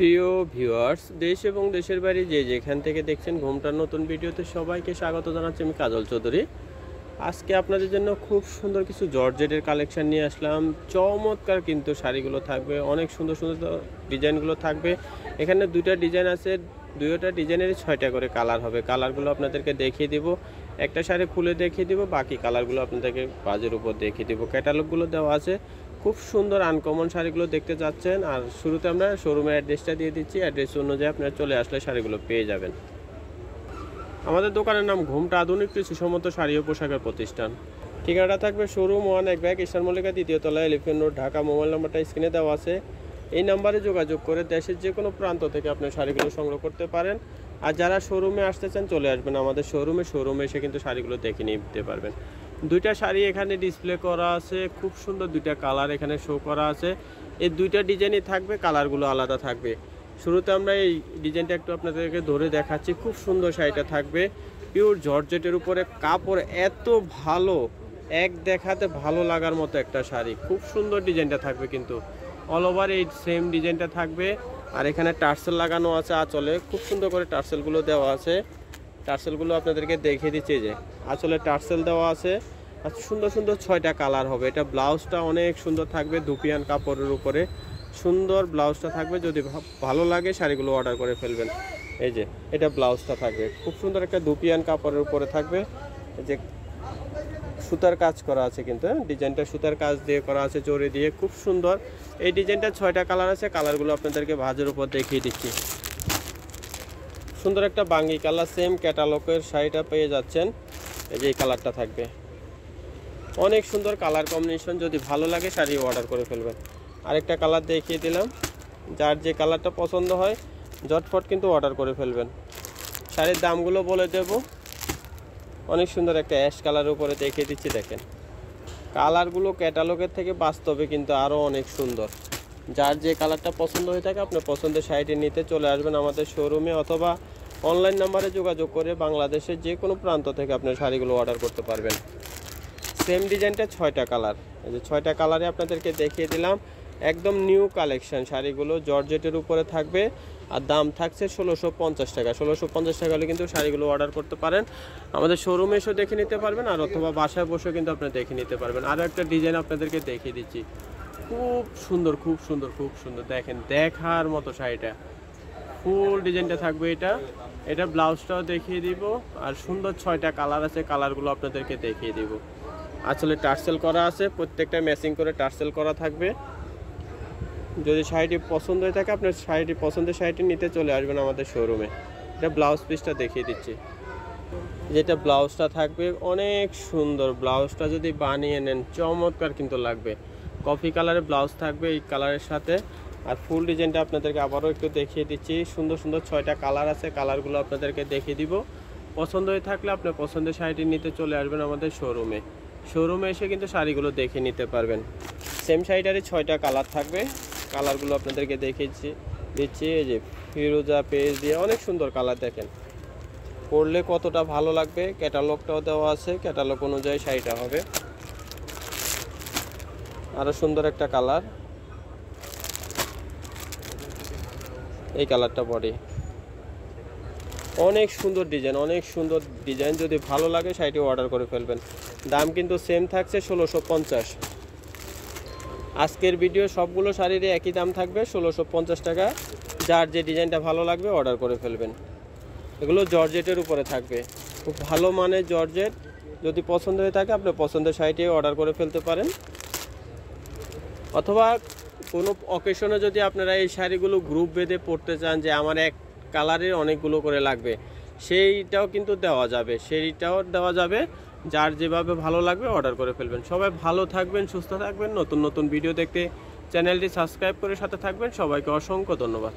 প্রিয় ভিউয়ার্স, দেশ এবং দেশের বাইরে যে যেখান থেকে দেখছেন ঘুমটার নতুন ভিডিওতে সবাইকে স্বাগত জানাচ্ছি। আমি কাজল চৌধুরী। আজকে আপনাদের জন্য খুব সুন্দর কিছু জর্জেটের কালেকশন নিয়ে আসলাম। চমৎকার কিন্তু শাড়িগুলো থাকবে, অনেক সুন্দর সুন্দর ডিজাইনগুলো থাকবে। এখানে দুইটা ডিজাইন আছে, দুইটা ডিজাইনেরই 6টা করে কালার হবে। কালারগুলো আপনাদেরকে দেখিয়ে দিব, একটা শাড়ি খুলে দেখিয়ে দিব, বাকি কালারগুলো আপনাদেরকে বাজের উপর দেখিয়ে দিব। ক্যাটালগুলো দেওয়া আছে, খুব সুন্দর আনকমন শাড়িগুলো দেখতে যাচ্ছেন। আর শুরুতে আমরা শোরুমের অ্যাড্রেসটা দিয়ে দিচ্ছি, অ্যাড্রেস অনুযায়ী আপনারা চলে আসলে শাড়িগুলো পেয়ে যাবেন। আমাদের দোকানের নাম ঘুমটা আধুনিক কৃষিসম্মত শাড়ি ও পোশাকের প্রতিষ্ঠান। ঠিকানাটা থাকবে শোরুম 1 এক ব্যাগ ইস্টার মল্লিকা 2য় তলায়, এলিফেন্ট রোড, ঢাকা। মোবাইল নাম্বারটা স্ক্রিনে দেওয়া আছে, এই নাম্বারে যোগাযোগ করে দেশের যে কোনো প্রান্ত থেকে আপনার শাড়িগুলো সংগ্রহ করতে পারেন। আর যারা শোরুমে আসতে চান চলে আসবেন আমাদের শোরুমে এসে কিন্তু শাড়িগুলো দেখে নিতে পারবেন। দুইটা শাড়ি এখানে ডিসপ্লে করা আছে, খুব সুন্দর দুইটা কালার এখানে শো করা আছে। এই দুইটা ডিজাইনই থাকবে, কালারগুলো আলাদা থাকবে। শুরুতে আমরা এই ডিজাইনটা একটু আপনাদেরকে ধরে দেখাচ্ছি। খুব সুন্দর শাড়িটা থাকবে, পিওর জর্জেটের উপরে, কাপড় এত ভালো, এক দেখাতে ভালো লাগার মতো একটা শাড়ি। খুব সুন্দর ডিজাইনটা থাকবে, কিন্তু অল ওভার এই সেম ডিজাইনটা থাকবে। আর এখানে টার্সেল লাগানো আছে আঁচলে, খুব সুন্দর করে টার্সেলগুলো দেওয়া আছে। টার্সেলগুলো আপনাদেরকে দেখিয়ে দিচ্ছি, যে আঁচলে টার্সেল দেওয়া আছে। আর সুন্দর সুন্দর 6টা কালার হবে। এটা ব্লাউজটা অনেক সুন্দর থাকবে, দুপিয়ান কাপড়ের উপরে সুন্দর ব্লাউজটা থাকবে। যদি ভালো লাগে শাড়িগুলো অর্ডার করে ফেলবেন। এই যে এটা ব্লাউজটা থাকবে, খুব সুন্দর একটা দুপিয়ান কাপড়ের উপরে থাকবে। এই যে সুতার কাজ করা আছে, কিন্তু ডিজাইনটা সুতার কাজ দিয়ে করা আছে, জড়ি দিয়ে, খুব সুন্দর। এই ডিজাইনটা 6টা কালার আছে, কালারগুলো আপনাদেরকে ভাঁজের উপর দেখিয়ে দিচ্ছি। সুন্দর একটা বাঙ্গি কালার, সেম ক্যাটালগের শাড়িটা পেয়ে যাচ্ছেন। এই যে এই কালারটা থাকবে, অনেক সুন্দর কালার কম্বিনেশন। যদি ভালো লাগে শাড়ি অর্ডার করে ফেলবেন। আরেকটা কালার দেখিয়ে দিলাম, যার যে কালারটা পছন্দ হয় ঝটফট কিন্তু অর্ডার করে ফেলবেন। শাড়ির দামগুলো বলে দেব। অনেক সুন্দর একটা অ্যাশ কালারের উপরে দেখিয়ে দিচ্ছি, দেখেন কালারগুলো ক্যাটালগের থেকে বাস্তবে কিন্তু আরও অনেক সুন্দর। যার যে কালারটা পছন্দ হয়ে থাকে আপনার পছন্দের শাড়িটি নিতে চলে আসবেন আমাদের শোরুমে, অথবা অনলাইন নাম্বারে যোগাযোগ করে বাংলাদেশের যে কোনো প্রান্ত থেকে আপনার শাড়িগুলো অর্ডার করতে পারবেন। সেম ডিজাইনটা 6টা কালার, এই যে 6টা কালারে আপনাদেরকে দেখিয়ে দিলাম। একদম নিউ কালেকশন শাড়িগুলো, জর্জেটের উপরে থাকবে। আর দাম থাকছে 1650 টাকা। 1650 টাকা হলে কিন্তু শাড়িগুলো অর্ডার করতে পারেন। আমাদের শোরুমে এসেও দেখে নিতে পারবেন, আর অথবা বাসায় বসেও কিন্তু আপনারা দেখে নিতে পারবেন। আরও একটা ডিজাইন আপনাদেরকে দেখিয়ে দিচ্ছি, খুব সুন্দর খুব সুন্দর খুব সুন্দর। দেখেন দেখার মতো শাড়িটা, ফুল ডিজাইনটা থাকবে। এটা ব্লাউজটাও দেখিয়ে দিব। আর সুন্দর 6টা কালার আছে, কালারগুলো আপনাদেরকে দেখিয়ে দিব। আসলে টার্সেল করা আছে, প্রত্যেকটা ম্যাচিং করে টার্সেল করা থাকবে। যদি শাড়িটি পছন্দ হয়ে থাকে আপনার পছন্দের শাড়িটি নিতে চলে আসবেন আমাদের শোরুমে। এটা ব্লাউজ পিসটা দেখিয়ে দিচ্ছি, যেটা ব্লাউজটা থাকবে অনেক সুন্দর। ব্লাউজটা যদি বানিয়ে নেন চমৎকার কিন্তু লাগবে। কফি কালারের ব্লাউজ থাকবে এই কালারের সাথে। আর ফুল ডিজাইনটা আপনাদেরকে আবারও একটু দেখিয়ে দিচ্ছি। সুন্দর সুন্দর 6টা কালার আছে, কালারগুলো আপনাদেরকে দেখিয়ে দিব। পছন্দ হয়ে থাকলে আপনার পছন্দের শাড়িটি নিতে চলে আসবেন আমাদের শোরুমে এসে কিন্তু শাড়িগুলো দেখে নিতে পারবেন। সেম শাড়িটারই 6টা কালার থাকবে, কালারগুলো আপনাদেরকে দেখিয়েছি দিচ্ছি। এই যে ফিরোজা পেজ দিয়ে অনেক সুন্দর কালার, দেখেন পরলে কতটা ভালো লাগবে। ক্যাটালগটাও দেওয়া আছে, ক্যাটালগ অনুযায়ী শাড়িটা হবে। আরও সুন্দর একটা কালার, এই কালারটা বডি, অনেক সুন্দর ডিজাইন। যদি ভালো লাগে শাড়িটি অর্ডার করে ফেলবেন। দাম কিন্তু সেম থাকছে 1650। আজকের ভিডিও সবগুলো শাড়ির একই দাম থাকবে 1650 টাকা। যার যে ডিজাইনটা ভালো লাগবে অর্ডার করে ফেলবেন। এগুলো জর্জেটের উপরে থাকবে, খুব ভালো মানের জর্জেট। যদি পছন্দ হয়ে থাকে আপনার পছন্দের শাড়িটি অর্ডার করে ফেলতে পারেন। অথবা কোনো অকেশনে যদি আপনারা এই শাড়িগুলো গ্রুপ বেঁধে পরতে চান, যে আমার এক কালারের অনেকগুলো করে লাগবে, সেইটাও কিন্তু দেওয়া যাবে। যার যেভাবে ভালো লাগবে অর্ডার করে ফেলবেন। সবাই ভালো থাকবেন, সুস্থ থাকবেন। নতুন নতুন ভিডিও দেখতে চ্যানেলটি সাবস্ক্রাইব করে সাথে থাকবেন। সবাইকে অসংখ্য ধন্যবাদ।